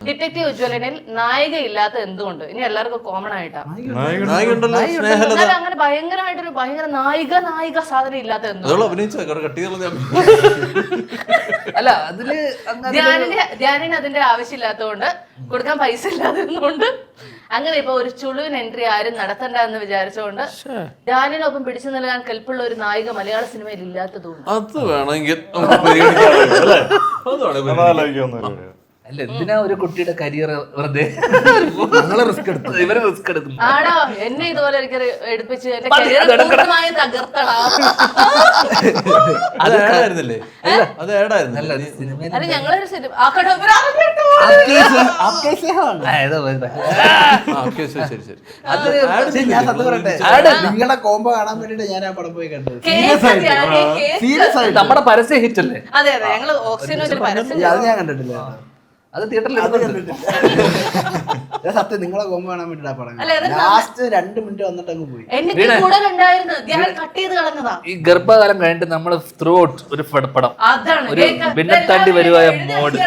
Detective ഉജ്ജ്വലനിൽ നായിക ഇല്ലാത്ത എന്തുകൊണ്ട് ഇനി എല്ലാവർക്കും കോമൺ ആയിട്ടാ അങ്ങനെ ഭയങ്കരമായിട്ടൊരു ഭയങ്കര നായിക സാധനം ഇല്ലാത്ത അല്ല അതില് ധ്യാനിന് അതിന്റെ ആവശ്യമില്ലാത്തതുകൊണ്ട് കൊടുക്കാൻ പൈസ ഇല്ലാത്തതുകൊണ്ട് അങ്ങനെ ഇപ്പൊ ഒരു ചുളുവിന് എൻട്രി ആരും നടത്തണ്ട എന്ന് വിചാരിച്ചുകൊണ്ട് ധ്യാനിനൊപ്പം പിടിച്ചു നൽകാൻ കെൽപ്പുള്ള ഒരു നായിക മലയാള സിനിമയിൽ ഇല്ലാത്തതുകൊണ്ട് അത് വേണമെങ്കിൽ അല്ല എന്തിനാ ഒരു കുട്ടിയുടെ കരിയർ വെറുതെ റിസ്ക് എടുത്തു ഇവര് റിസ്ക് എടുത്തു ആടോ എന്നെ ഇതുപോലെ എനിക്ക് എടുപ്പിച്ച് എന്റെ കരിയർ പൂർണ്ണമായും തകർത്തടാ. അത് ഏടായിരുന്നില്ലേ? അത് ഏടായിരുന്നല്ലേ? അത് ഞങ്ങളൊരു സിനിമ ആക്കട്ടെ നിങ്ങളുടെ കോംബോ കാണാൻ വേണ്ടിട്ട് ഞാൻ ആ പടം പോയി കണ്ടത്. നമ്മുടെ പരസ്യ ഹിറ്റ് അല്ലേ? അതെ അതെ ഞങ്ങള് ഓക്സിജൻ വെച്ചൊരു പരസ്യം അത് ഞാൻ കണ്ടിട്ടില്ല. അത് തിയേറ്ററിൽ സത്യം നിങ്ങളെ കോംബോ കാണാൻ വേണ്ടിട്ട് ആ പടം അല്ല, അത് ലാസ്റ്റ് 2 മിനിറ്റ് വന്നിട്ട് അങ്ങ് പോയി. എനിക്ക് കൂടുതൽ ഉണ്ടായിരുന്നു ഞാൻ കട്ട് ചെയ്ത് കളഞ്ഞതാ. ഈ ഗർഭകാലം കഴിഞ്ഞിട്ട് നമ്മള് ത്രൂ ഔട്ട് ഒരു പടം അതാണ് ഒരു ഭിന്നത്താണ്ടി വരുവായ മോഡ്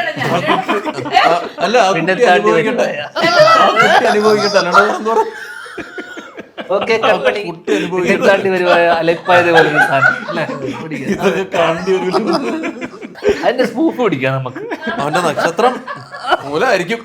അല്ല ഭിന്നത്താണ്ടി അനുഭവിക്കട്ടെ ഓക്കെ ഭിന്നത്താണ്ടി വരുവായ അലപ്പായത് പോലെ ഒരു സാധനം അല്ലേ? അതിന്റെ സ്പൂഫ് പിടിക്കാം നമുക്ക്. അവന്റെ നക്ഷത്രം മൂലമായിരിക്കും.